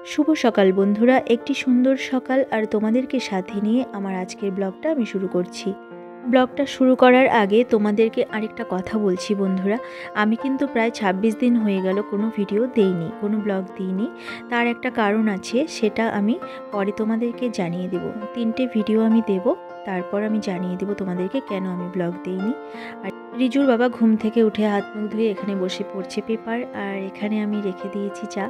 শুভ সকাল বন্ধুরা, একটি সুন্দর সকাল আর তোমাদেরকে সাথে নিয়ে আমার আজকের ব্লগটা আমি শুরু করছি। ব্লগটা শুরু করার আগে তোমাদেরকে আরেকটা কথা বলছি বন্ধুরা, আমি কিন্তু প্রায় 26 দিন হয়ে গেল কোনো ভিডিও দেইনি, কোনো ব্লগ দিইনি। তার একটা কারণ আছে, সেটা আমি পরে তোমাদেরকে জানিয়ে দেব। 3টে ভিডিও আমি দেব, তারপর আমি জানিয়ে দেব তোমাদেরকে কেন আমি ব্লগ দিইনি। আর রিজুর বাবা ঘুম থেকে উঠে হাত মুখ ধুয়ে এখানে বসে পড়ছে পেপার, আর এখানে আমি রেখে দিয়েছি চা।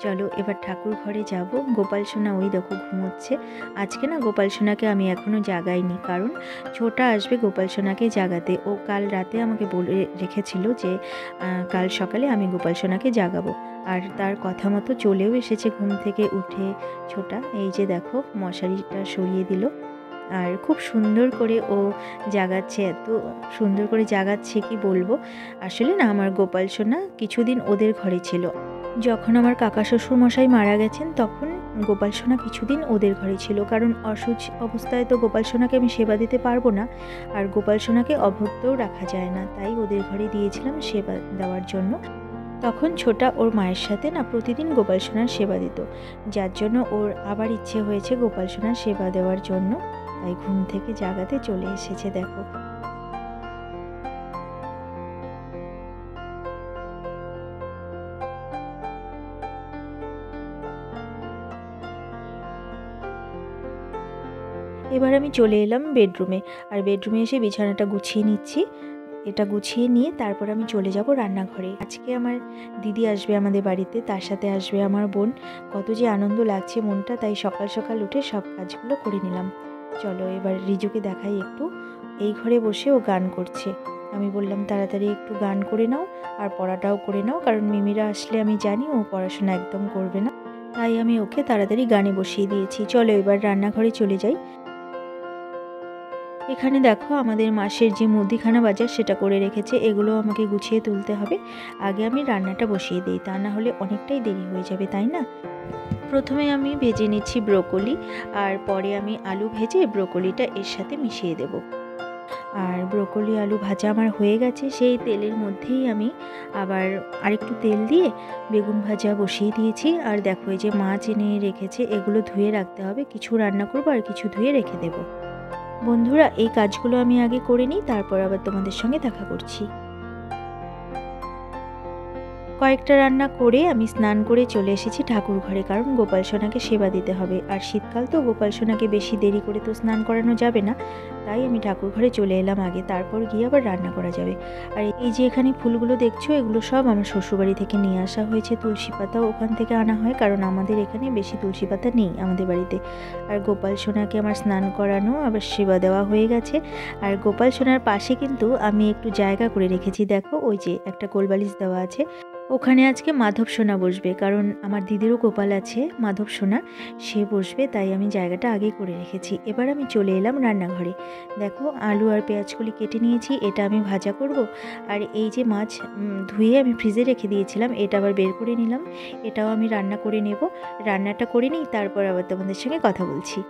চলো এবার ঠাকুর ঘরে যাব। গোপাল সোনা ওই দেখো ঘুমোচ্ছে। আজকে না গোপাল সোনাকে আমি এখনও জাগাইনি, কারণ ছোটা আসবে গোপাল সোনাকে জাগাতে। ও কাল রাতে আমাকে বলে রেখেছিল যে কাল সকালে আমি গোপাল সোনাকে জাগাবো, আর তার কথা মতো চলেও এসেছে ঘুম থেকে উঠে ছোটা। এই যে দেখো মশারিটা সরিয়ে দিল, আর খুব সুন্দর করে ও জাগাচ্ছে, এত সুন্দর করে জাগাচ্ছে কি বলবো। আসলে না আমার গোপাল সোনা কিছুদিন ওদের ঘরে ছিল। যখন আমার কাকা শ্বশুর মশাই মারা গেছেন তখন গোপাল সোনা কিছুদিন ওদের ঘরে ছিল, কারণ অসুচ অবস্থায় তো গোপাল সোনাকে আমি সেবা দিতে পারবো না, আর গোপাল সোনাকে অভুক্তও রাখা যায় না, তাই ওদের ঘরে দিয়েছিলাম সেবা দেওয়ার জন্য। তখন ছোটা ওর মায়ের সাথে না প্রতিদিন গোপাল সোনার সেবা দিত, যার জন্য ওর আবার ইচ্ছে হয়েছে গোপাল সোনার সেবা দেওয়ার জন্য, তাই ঘুম থেকে জাগাতে চলে এসেছে দেখো। এবার আমি চলে এলাম বেডরুমে, আর বেডরুমে এসে বিছানাটা গুছিয়ে নিচ্ছি। এটা গুছিয়ে নিয়ে তারপর আমি চলে যাব রান্নাঘরে। আজকে আমার দিদি আসবে আমাদের বাড়িতে, তার সাথে আসবে আমার বোন। কত যে আনন্দ লাগছে মনটা, তাই সকাল সকাল উঠে সব কাজগুলো করে নিলাম। চলো এবার রিজুকে দেখাই একটু। এই ঘরে বসে ও গান করছে। আমি বললাম তাড়াতাড়ি একটু গান করে নাও আর পড়াটাও করে নাও, কারণ মিমিরা আসলে আমি জানি ও পড়াশোনা একদম করবে না, তাই আমি ওকে তাড়াতাড়ি গানে বসিয়ে দিয়েছি। চলো এবার রান্নাঘরে চলে যাই। এখানে দেখো আমাদের মাসের যে মুদিখানা বাজার সেটা করে রেখেছে, এগুলো আমাকে গুছিয়ে তুলতে হবে। আগে আমি রান্নাটা বসিয়ে দিই, তা না হলে অনেকটাই দেরি হয়ে যাবে, তাই না। প্রথমে আমি ভেজে নিচ্ছি ব্রোকলি, আর পরে আমি আলু ভেজে ব্রোকলিটা এর সাথে মিশিয়ে দেব। আর ব্রোকলি আলু ভাজা আমার হয়ে গেছে, সেই তেলের মধ্যেই আমি আবার আরেকটু তেল দিয়ে বেগুন ভাজা বসিয়ে দিয়েছি। আর দেখো এই যে মাছ এনে রেখেছে, এগুলো ধুয়ে রাখতে হবে, কিছু রান্না করবো আর কিছু ধুয়ে রেখে দেবো। বন্ধুরা এই কাজগুলো আমি আগে করে নিই, তারপর আবার তোমাদের সঙ্গে দেখা করছি। কয়েকটা রান্না করে আমি স্নান করে চলে এসেছি ঠাকুর ঘরে, কারণ গোপাল সোনাকে সেবা দিতে হবে, আর শীতকাল তো গোপাল সোনাকে বেশি দেরি করে তো স্নান করানো যাবে না, তাই আমি ঠাকুর ঘরে চলে এলাম আগে, তারপর গিয়ে আবার রান্না করা যাবে। আর এই যে এখানে ফুলগুলো দেখছো, এগুলো সব আমার শ্বশুরবাড়ি থেকে নিয়ে আসা হয়েছে। তুলসী পাতাও ওখান থেকে আনা হয়, কারণ আমাদের এখানে বেশি তুলসী পাতা নেই আমাদের বাড়িতে। আর গোপাল সোনাকে আমার স্নান করানো আবার সেবা দেওয়া হয়ে গেছে। আর গোপাল সোনার পাশে কিন্তু আমি একটু জায়গা করে রেখেছি, দেখো ওই যে একটা কোলবালিশ দেওয়া আছে, ওখানে আজকে মাধব সোনা বসবে, কারণ আমার দিদিরও গোপাল আছে মাধব সোনা, সে বসবে, তাই আমি জায়গাটা আগে করে রেখেছি। এবার আমি চলে এলাম রান্নাঘরে। দেখো আলু আর পেঁয়াজগুলি কেটে নিয়েছি, এটা আমি ভাজা করব। আর এই যে মাছ ধুয়ে আমি ফ্রিজে রেখে দিয়েছিলাম, এটা আবার বের করে নিলাম, এটাও আমি রান্না করে নেব। রান্নাটা করে নিই, তারপর আবার তোমাদের সঙ্গে কথা বলছি।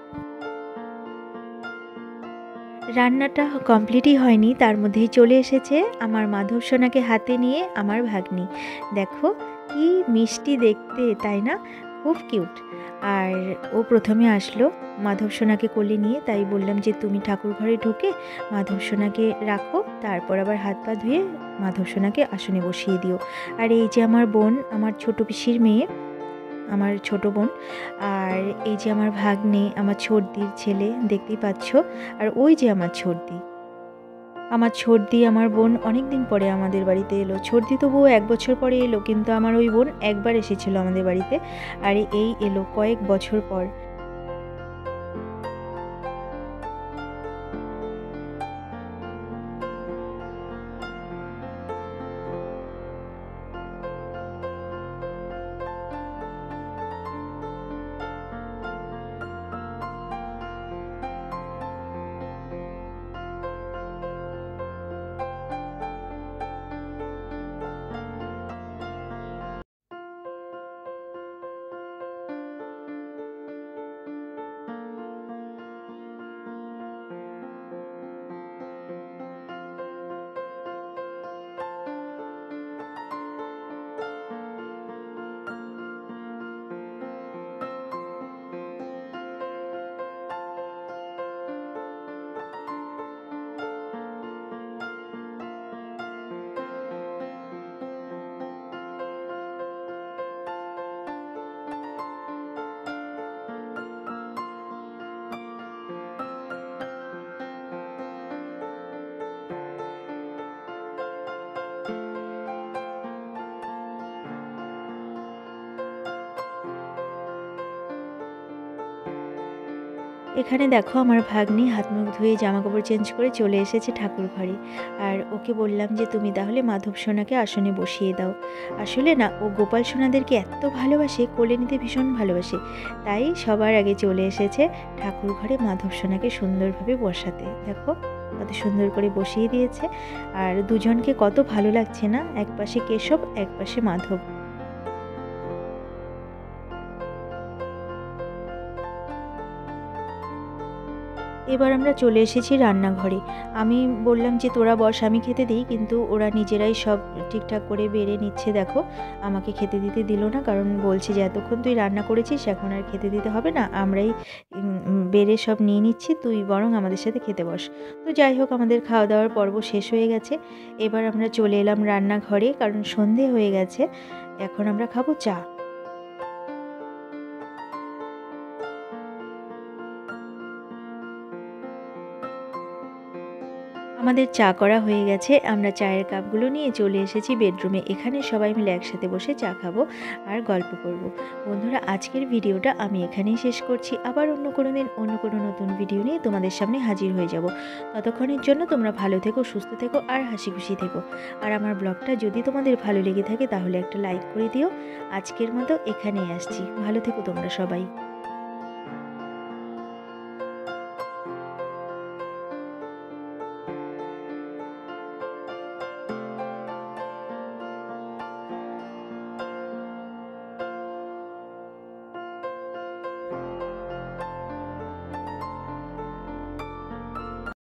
রান্নাটা কমপ্লিটই হয়নি, তার মধ্যেই চলে এসেছে আমার মাধব সোনাকে হাতে নিয়ে আমার ভাগ্নি। দেখো কি মিষ্টি দেখতে, তাই না, খুব কিউট। আর ও প্রথমে আসলো মাধব সোনাকে কোলে নিয়ে, তাই বললাম যে তুমি ঠাকুর ঘরে ঢুকে মাধব সোনাকে রাখো, তারপর আবার হাত পা ধুয়ে মাধব সোনাকে আসনে বসিয়ে দিও। আর এই যে আমার বোন, আমার ছোট পিসির মেয়ে, আমার ছোট বোন, আর এই যে আমার ভাগ্নে, আমার ছোটদির ছেলে, দেখতেই পাচ্ছ। আর ওই যে আমার ছোটদি, আমার ছোটদি, আমার বোন অনেক দিন পরে আমাদের বাড়িতে এলো। ছোটদি তবুও 1 বছর পরে এলো, কিন্তু আমার ওই বোন একবার এসেছিল আমাদের বাড়িতে, আর এই এলো কয়েক বছর পর। এখানে দেখো আমার ভাগ্নি হাত মুখ ধুয়ে জামাকাপড় চেঞ্জ করে চলে এসেছে ঠাকুর ঘরে। আর ওকে বললাম যে তুমি তাহলে মাধব সোনাকে আসনে বসিয়ে দাও। আসলে না, ও গোপাল সোনাদেরকে এত ভালোবাসে, কোলে নিতে ভীষণ ভালোবাসে, তাই সবার আগে চলে এসেছে ঠাকুর ঘরে মাধব সোনাকে সুন্দরভাবে বসাতে। দেখো কত সুন্দর করে বসিয়ে দিয়েছে। আর দুজনকে কত ভালো লাগছে না, এক পাশে কেশব এক পাশে মাধব। এবার আমরা চলে এসেছি রান্নাঘরে। আমি বললাম যে তোরা বস, আমি খেতে দিই, কিন্তু ওরা নিজেরাই সব ঠিকঠাক করে বেড়ে নিচ্ছে। দেখো আমাকে খেতে দিতে দিল না, কারণ বলছে যে এতক্ষণ তুই রান্না করেছিস, এখন আর খেতে দিতে হবে না, আমরাই বেড়ে সব নিয়ে নিচ্ছি, তুই বরং আমাদের সাথে খেতে বস। তো যাই হোক, আমাদের খাওয়া দাওয়ার পর্ব শেষ হয়ে গেছে। এবার আমরা চলে এলাম রান্নাঘরে, কারণ সন্ধে হয়ে গেছে। এখন আমরা খাবো চা। আমাদের চা করা হয়ে গেছে। আমরা চায়ের কাপগুলো নিয়ে চলে এসেছি বেডরুমে। এখানে সবাই মিলে একসাথে বসে চা খাবো আর গল্প করব। বন্ধুরা, আজকের ভিডিওটা আমি এখানেই শেষ করছি। আবার অন্য কোনো দিন অন্য কোনো নতুন ভিডিও নিয়ে তোমাদের সামনে হাজির হয়ে যাব। ততক্ষণের জন্য তোমরা ভালো থেকো, সুস্থ থেকো আর হাসি খুশি থেকো। আর আমার ব্লগটা যদি তোমাদের ভালো লেগে থাকে তাহলে একটা লাইক করে দিও। আজকের মতো এখানেই আসছি। ভালো থেকো তোমরা সবাই।